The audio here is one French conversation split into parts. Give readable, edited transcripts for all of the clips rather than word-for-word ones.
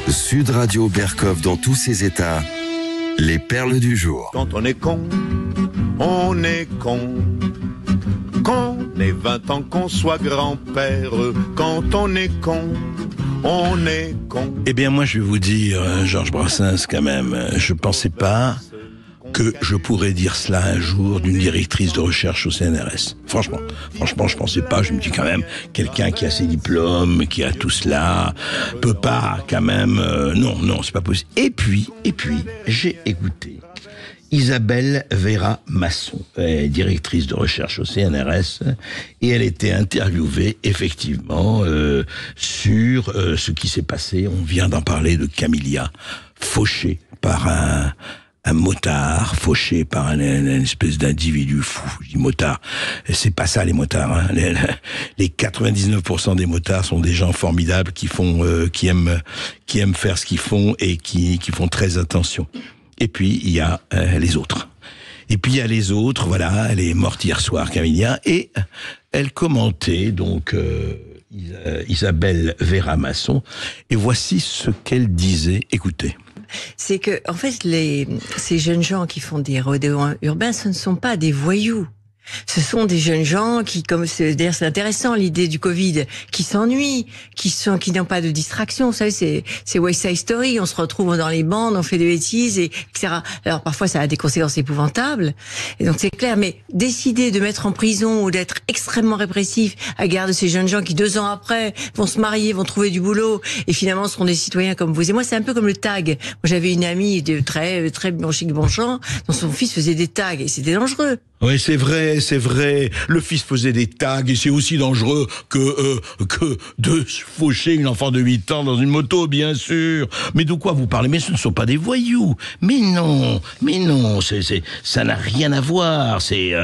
Sud Radio Berkov dans tous ses états. Les perles du jour. Quand on est con, on est con. Qu'on ait 20 ans, qu'on soit grand-père. Quand on est con, on est con. Eh bien, moi, je vais vous dire, Georges Brassens, quand même, je pensais pas que je pourrais dire cela un jour d'une directrice de recherche au CNRS. Franchement, je pensais pas. Je me dis quand même, quelqu'un qui a ses diplômes, qui a tout cela, peut pas quand même. Non, c'est pas possible. Et puis, j'ai écouté Isabelle Vera Masson, directrice de recherche au CNRS, et elle était interviewée effectivement sur ce qui s'est passé. On vient d'en parler de Camilla, fauchée par un motard, fauché par une espèce d'individu fou. Je dis motard, c'est pas ça les motards. Hein. Les 99% des motards sont des gens formidables qui font, qui aiment faire ce qu'ils font et qui font très attention. Et puis il y a les autres. Et puis il y a les autres. Voilà, elle est morte hier soir, Camilla, et elle commentait donc. Isabelle Vera Masson, et voici ce qu'elle disait. Écoutez. C'est que, en fait, ces jeunes gens qui font des rodéos urbains, ce ne sont pas des voyous. Ce sont des jeunes gens qui, d'ailleurs c'est intéressant l'idée du Covid, qui s'ennuient, qui n'ont pas de distraction. Vous savez, c'est West Side Story. On se retrouve dans les bandes, on fait des bêtises, etc. Alors parfois ça a des conséquences épouvantables. Et donc c'est clair. Mais décider de mettre en prison ou d'être extrêmement répressif à l'égard de ces jeunes gens qui 2 ans après vont se marier, vont trouver du boulot et finalement seront des citoyens comme vous et moi, c'est un peu comme le tag. Moi j'avais une amie de très bon chic bon chant dont son fils faisait des tags et c'était dangereux. Oui, c'est vrai. Le fils faisait des tags et c'est aussi dangereux que de faucher une enfant de 8 ans dans une moto, bien sûr. Mais de quoi vous parlez? Mais ce ne sont pas des voyous. Mais non, ça n'a rien à voir. C'est,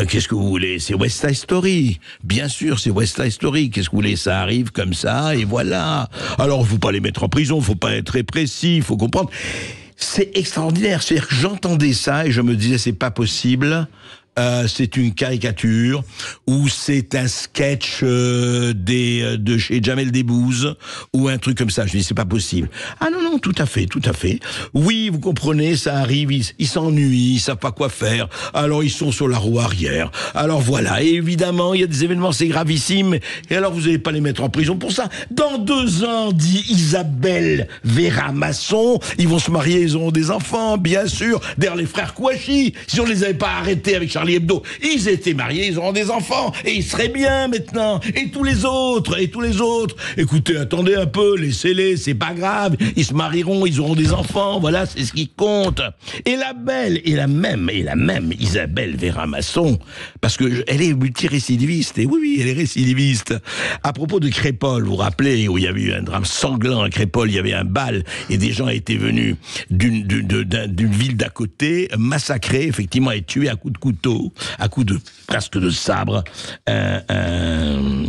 qu'est-ce que vous voulez? C'est West Side Story. Bien sûr, c'est West Side Story. Qu'est-ce que vous voulez? Ça arrive comme ça et voilà. Alors, il faut pas les mettre en prison, faut pas être répressif, faut comprendre. C'est extraordinaire. C'est-à-dire que j'entendais ça et je me disais, c'est pas possible. C'est une caricature ou c'est un sketch de chez Jamel Debbouze ou un truc comme ça. Je dis c'est pas possible. Ah non, tout à fait. Oui, vous comprenez, ça arrive, ils s'ennuient, ils savent pas quoi faire. Alors ils sont sur la roue arrière. Alors voilà, et évidemment, il y a des événements, c'est gravissime. Et alors vous allez pas les mettre en prison pour ça. Dans 2 ans, dit Isabelle Vera Masson, ils vont se marier, ils auront des enfants, bien sûr. D'ailleurs, les frères Kouachi, si on les avait pas arrêtés avec Charlie Hebdo, ils étaient mariés, ils auront des enfants, et ils seraient bien maintenant, et tous les autres, écoutez, attendez un peu, laissez-les, c'est pas grave, ils se marieront, ils auront des enfants, voilà, c'est ce qui compte. Et la même Isabelle Vera Masson, parce que elle est multirécidiviste, et oui, elle est récidiviste. À propos de Crépol, vous vous rappelez, où il y avait eu un drame sanglant à Crépol, il y avait un bal, et des gens étaient venus d'une ville d'à côté, massacrés, effectivement, et tués à coups de couteau, à coups de presque de sabre, un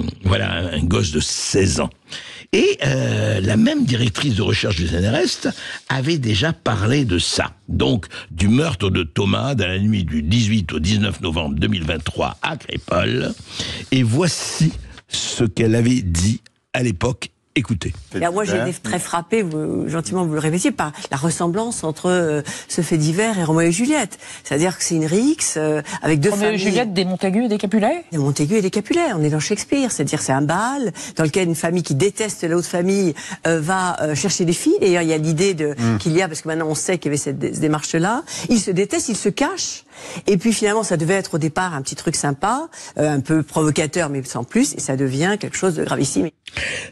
gosse de 16 ans. Et la même directrice de recherche du CNRS avait déjà parlé de ça. Donc, du meurtre de Thomas dans la nuit du 18 au 19 novembre 2023 à Crépol. Et voici ce qu'elle avait dit à l'époque. Écoutez. Alors moi, j'ai été très frappée, gentiment vous le répétiez, par la ressemblance entre ce fait divers et Roméo et Juliette. C'est-à-dire que c'est une rixe avec 2 familles. Roméo et Juliette, des Montaigu et des Capulet. Des Montaigu et des Capulet. On est dans Shakespeare. C'est-à-dire c'est un bal dans lequel une famille qui déteste l'autre famille va chercher des filles. D'ailleurs, il y a l'idée qu'il y a, parce que maintenant on sait qu'il y avait cette démarche-là. Ils se détestent, ils se cachent. Et puis finalement, ça devait être au départ un petit truc sympa, un peu provocateur, mais sans plus. Et ça devient quelque chose de gravissime.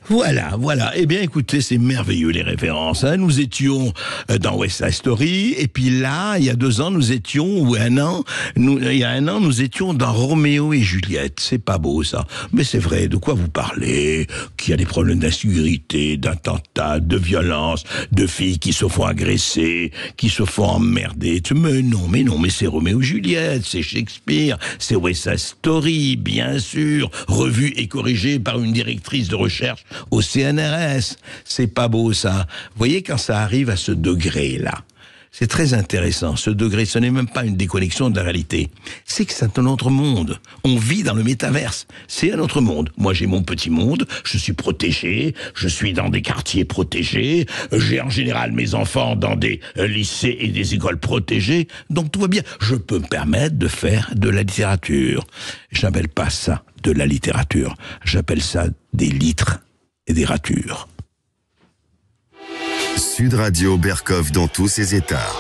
Voilà. Eh bien, écoutez, c'est merveilleux les références. Hein. Nous étions dans West Side Story, et puis là, il y a 2 ans, nous étions, ou il y a un an, nous étions dans Roméo et Juliette. C'est pas beau ça, mais c'est vrai. De quoi vous parlez? Qu'il y a des problèmes d'insécurité, d'attentats, de violence, de filles qui se font agresser, qui se font emmerder. Mais non, c'est Roméo et Juliette, c'est Shakespeare, c'est West Side Story, bien sûr, revu et corrigé par une directrice de recherche au CNRS. C'est pas beau ça. Vous voyez, quand ça arrive à ce degré-là, c'est très intéressant. Ce degré, ce n'est même pas une déconnexion de la réalité. C'est que c'est un autre monde. On vit dans le métaverse. C'est un autre monde. Moi, j'ai mon petit monde. Je suis protégé. Je suis dans des quartiers protégés. J'ai en général mes enfants dans des lycées et des écoles protégées. Donc tout va bien. Je peux me permettre de faire de la littérature. J'appelle pas ça de la littérature. J'appelle ça des litres et des ratures. Sud Radio Berkov dans tous ses états.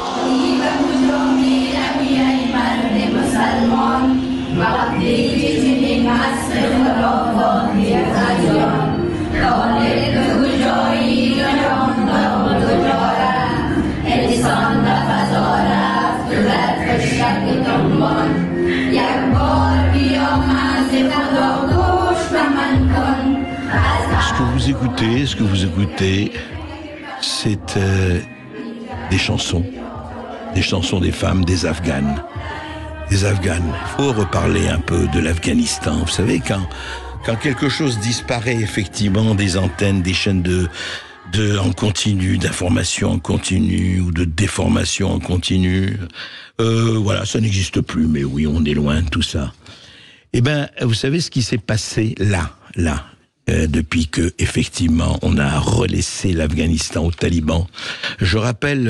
Ce que vous écoutez, c'est des chansons des femmes, des Afghanes. Des Afghanes. Il faut reparler un peu de l'Afghanistan. Vous savez, quand quelque chose disparaît effectivement des antennes, des chaînes en continu, d'information en continu ou de déformation en continu, voilà, ça n'existe plus. Mais oui, on est loin de tout ça. Eh ben, vous savez ce qui s'est passé là. Depuis que, effectivement, on a relaissé l'Afghanistan aux talibans. Je rappelle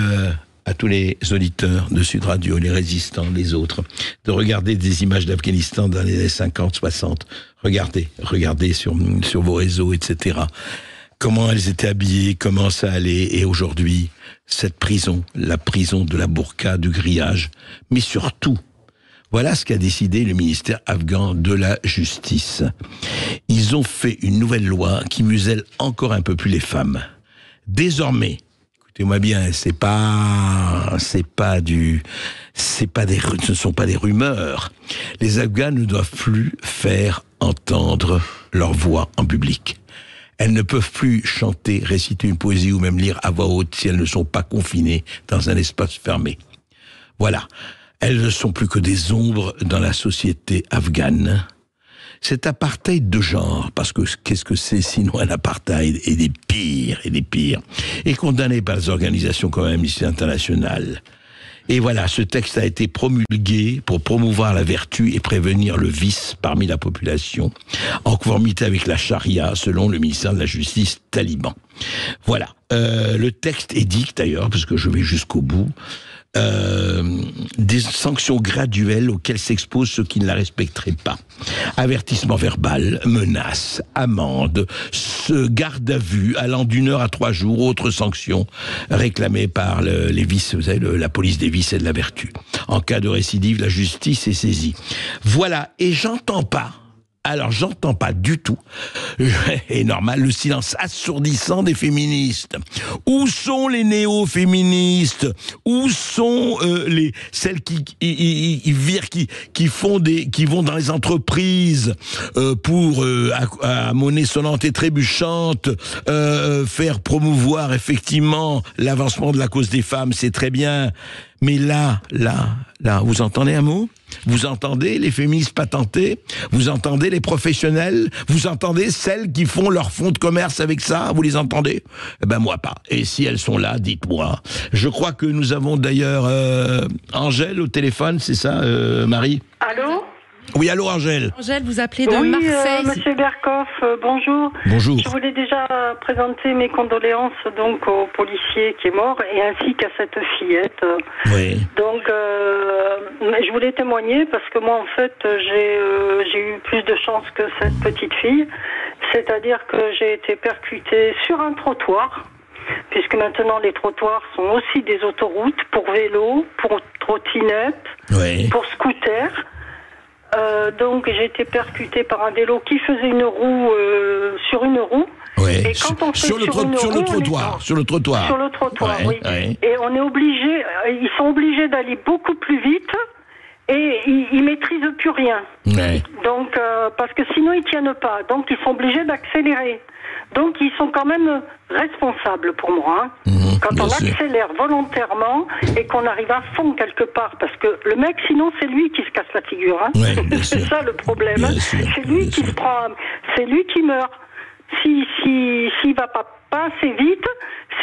à tous les auditeurs de Sud Radio, les résistants, les autres, de regarder des images d'Afghanistan dans les années 50, 60. Regardez sur vos réseaux, etc. Comment elles étaient habillées, comment ça allait. Et aujourd'hui, cette prison, la prison de la burqa, du grillage, mais surtout, voilà ce qu'a décidé le ministère afghan de la Justice. Ils ont fait une nouvelle loi qui muselle encore un peu plus les femmes. Désormais, écoutez-moi bien, ce ne sont pas des rumeurs. Les Afghans ne doivent plus faire entendre leur voix en public. Elles ne peuvent plus chanter, réciter une poésie ou même lire à voix haute si elles ne sont pas confinées dans un espace fermé. Voilà. Elles ne sont plus que des ombres dans la société afghane. Cet apartheid de genre, parce que qu'est-ce que c'est sinon un apartheid, et des pires, est condamné par les organisations comme Amnesty International. Et voilà, ce texte a été promulgué pour promouvoir la vertu et prévenir le vice parmi la population, en conformité avec la charia, selon le ministère de la Justice taliban. Voilà, le texte édicte d'ailleurs, parce que je vais jusqu'au bout, des sanctions graduelles auxquelles s'exposent ceux qui ne la respecteraient pas. Avertissement verbal, menaces, amende, garde à vue allant d'1 heure à 3 jours, autres sanctions réclamées par les vices, vous savez, la police des vices et de la vertu. En cas de récidive, la justice est saisie. Voilà, et j'entends pas du tout, et normal, le silence assourdissant des féministes. Où sont les néo-féministes? Où sont celles qui vont dans les entreprises pour à monnaie sonnante et trébuchante faire promouvoir effectivement l'avancement de la cause des femmes, c'est très bien. Mais là, vous entendez un mot? Vous entendez les féministes patentées? Vous entendez les professionnels? Vous entendez celles qui font leur fonds de commerce avec ça? Vous les entendez? Eh ben moi pas. Et si elles sont là, dites-moi. Je crois que nous avons d'ailleurs Angèle au téléphone, c'est ça, Marie? Allô? Oui, allô Angèle. Angèle, vous appelez de Marseille. Monsieur Berkov, bonjour. Bonjour. Je voulais déjà présenter mes condoléances donc au policier qui est mort et ainsi qu'à cette fillette. Oui. Donc, je voulais témoigner parce que moi, en fait, j'ai eu plus de chance que cette petite fille. C'est-à-dire que j'ai été percutée sur un trottoir, puisque maintenant les trottoirs sont aussi des autoroutes pour vélos, pour trottinettes, Oui. pour scooters. Donc j'ai été percutée par un vélo qui faisait une roue sur une roue. Oui. Et quand on fait sur le trottoir, oui. Et on est obligé, ils sont obligés d'aller beaucoup plus vite et ils maîtrisent plus rien. Oui. Donc parce que sinon ils tiennent pas. Donc ils sont obligés d'accélérer. Donc ils sont quand même responsables pour moi. Quand on accélère volontairement et qu'on arrive à fond quelque part, parce que le mec, sinon, c'est lui qui se casse la figure. Hein. Ouais, c'est ça le problème. C'est lui qui se prend, c'est lui qui meurt. S'il va pas assez vite,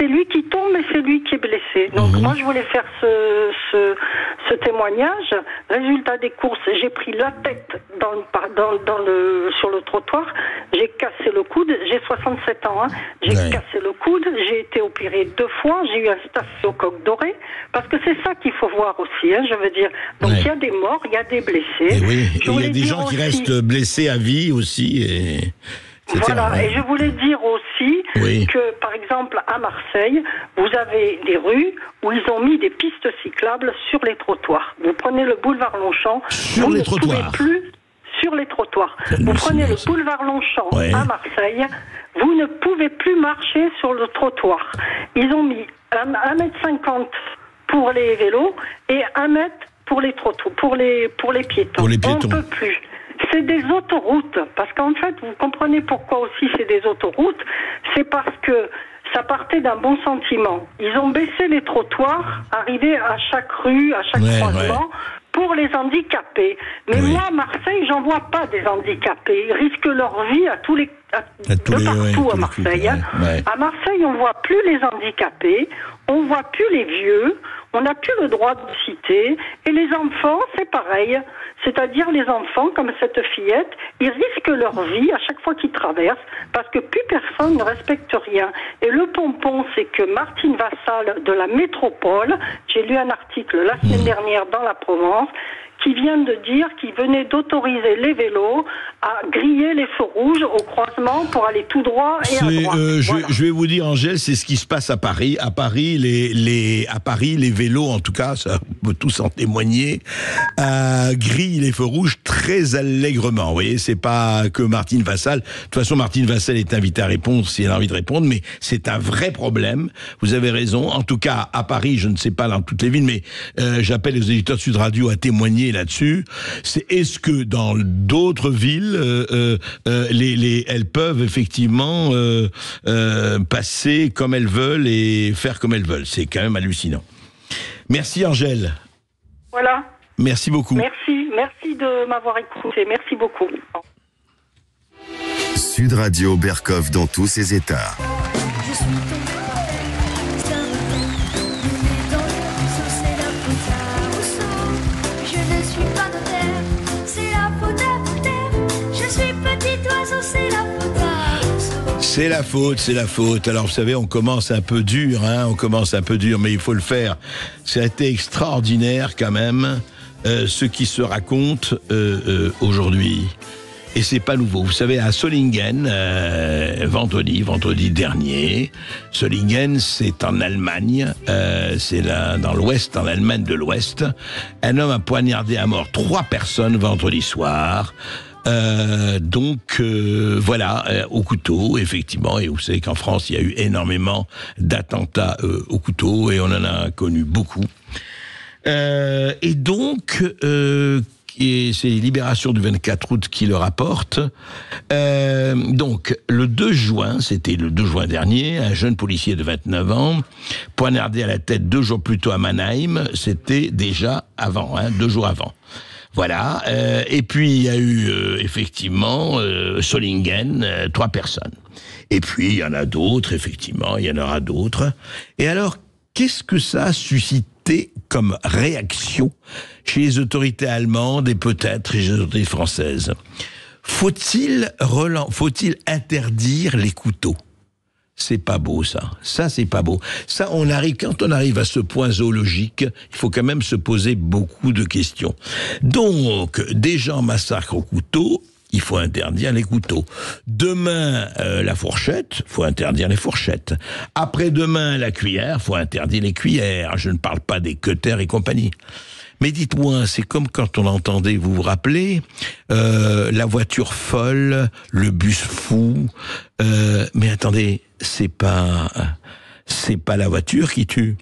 c'est lui qui tombe et c'est lui qui est blessé. Donc moi je voulais faire ce témoignage. Résultat des courses, j'ai pris la tête sur le trottoir, j'ai cassé le coude, j'ai 67 ans, j'ai cassé le coude, j'ai été opéré 2 fois, j'ai eu un staphylocoque doré, parce que c'est ça qu'il faut voir aussi, je veux dire. Donc il y a des morts, il y a des blessés. Et oui, et il y a des gens qui restent blessés à vie aussi. Voilà, et je voulais dire aussi que, par exemple, à Marseille, vous avez des rues où ils ont mis des pistes cyclables sur les trottoirs. Vous prenez le boulevard Longchamp, vous ne pouvez plus sur les trottoirs. Vous prenez le boulevard Longchamp à Marseille, vous ne pouvez plus marcher sur le trottoir. Ils ont mis 1,50 m pour les vélos et 1 mètre pour les trottoirs, pour les piétons. On ne peut plus. C'est des autoroutes, parce qu'en fait, vous comprenez pourquoi aussi c'est des autoroutes, c'est parce que ça partait d'un bon sentiment. Ils ont baissé les trottoirs, arrivés à chaque rue, à chaque croisement, pour les handicapés. Mais moi, à Marseille, j'en vois pas des handicapés. Ils risquent leur vie partout à Marseille. À Marseille, on voit plus les handicapés, on voit plus les vieux, on n'a plus le droit de citer, et les enfants, c'est pareil. C'est-à-dire les enfants, comme cette fillette, ils risquent leur vie à chaque fois qu'ils traversent, parce que plus personne ne respecte rien. Et le pompon, c'est que Martine Vassal de la métropole, j'ai lu un article la semaine dernière dans la Provence, qui vient de dire qu'il venait d'autoriser les vélos à griller les feux rouges au croisement pour aller tout droit et à droite. Je vais vous dire, Angèle, c'est ce qui se passe à Paris. À Paris, les vélos, en tout cas, ça on peut tous en témoigner, grillent les feux rouges très allègrement. Vous voyez, c'est pas que Martine Vassal. De toute façon, Martine Vassal est invitée à répondre si elle a envie de répondre, mais c'est un vrai problème. Vous avez raison. En tout cas, à Paris, je ne sais pas dans toutes les villes, mais j'appelle les auditeurs de Sud Radio à témoigner là-dessus. Est-ce que dans d'autres villes, elles peuvent effectivement passer comme elles veulent et faire comme elles veulent? C'est quand même hallucinant. Merci Angèle. Voilà. Merci beaucoup. Merci de m'avoir écouté. Merci beaucoup. Sud Radio Berkov dans tous ses états. Je suis C'est la faute. Alors vous savez, on commence un peu dur, mais il faut le faire. Ça a été extraordinaire quand même, ce qui se raconte aujourd'hui. Et c'est pas nouveau. Vous savez, à Solingen, vendredi dernier, Solingen, c'est en Allemagne, c'est là, dans l'Ouest, en Allemagne de l'Ouest. Un homme a poignardé à mort 3 personnes vendredi soir. Voilà, au couteau, effectivement, et vous savez qu'en France, il y a eu énormément d'attentats au couteau, et on en a connu beaucoup. Et donc, c'est Libération du 24 août qui le rapporte. Donc, le 2 juin, c'était le 2 juin dernier, un jeune policier de 29 ans, poignardé à la tête 2 jours plus tôt à Mannheim, c'était déjà avant, 2 jours avant. Voilà, et puis il y a eu effectivement Solingen, 3 personnes. Et puis il y en a d'autres, effectivement, il y en aura d'autres. Et alors, qu'est-ce que ça a suscité comme réaction chez les autorités allemandes et peut-être chez les autorités françaises? Faut-il interdire les couteaux? C'est pas beau, ça. Ça, c'est pas beau. Ça, quand on arrive à ce point zoologique, il faut quand même se poser beaucoup de questions. Donc, des gens massacrent au couteau, il faut interdire les couteaux. Demain, la fourchette, faut interdire les fourchettes. Après-demain, la cuillère, faut interdire les cuillères. Je ne parle pas des cutters et compagnie. Mais dites-moi, c'est comme quand on entendait, vous vous rappelez, la voiture folle, le bus fou. Mais attendez, c'est pas la voiture qui tue.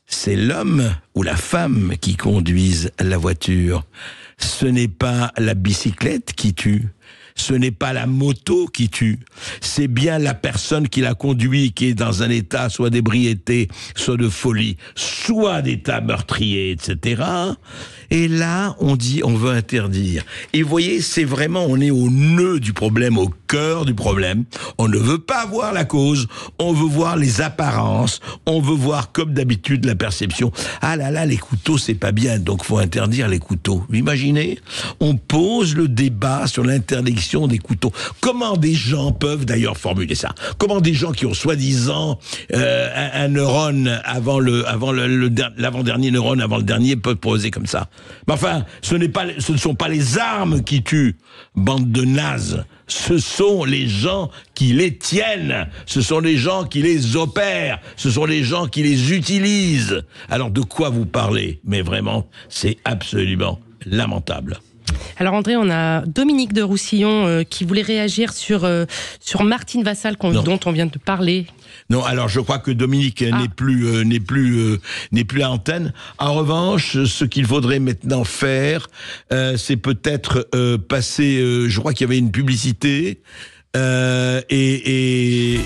C'est l'homme ou la femme qui conduisent la voiture. Ce n'est pas la bicyclette qui tue. ce n'est pas la moto qui tue, c'est bien la personne qui la conduit, qui est dans un état soit d'ébriété, soit de folie, soit d'état meurtrier, etc. Et là, on dit, on veut interdire. Et vous voyez, c'est vraiment, on est au nœud du problème, au cœur du problème. On ne veut pas voir la cause, on veut voir les apparences, on veut voir, comme d'habitude, la perception. Ah là là, les couteaux, c'est pas bien, donc faut interdire les couteaux. Vous imaginez ? On pose le débat sur l'interdiction des couteaux. Comment des gens peuvent d'ailleurs formuler ça ? Comment des gens qui ont soi-disant un neurone avant l'avant-dernier neurone avant le dernier peuvent poser comme ça ? Mais enfin, ce ne sont pas les armes qui tuent, bande de nazes. Ce sont les gens qui les tiennent, ce sont les gens qui les opèrent, ce sont les gens qui les utilisent. Alors de quoi vous parlez ? Mais vraiment, c'est absolument lamentable. Alors André, on a Dominique de Roussillon qui voulait réagir sur Martine Vassal dont on vient de parler. Non, alors je crois que Dominique n'est plus à l'antenne. En revanche, ce qu'il faudrait maintenant faire, c'est peut-être passer. Je crois qu'il y avait une publicité et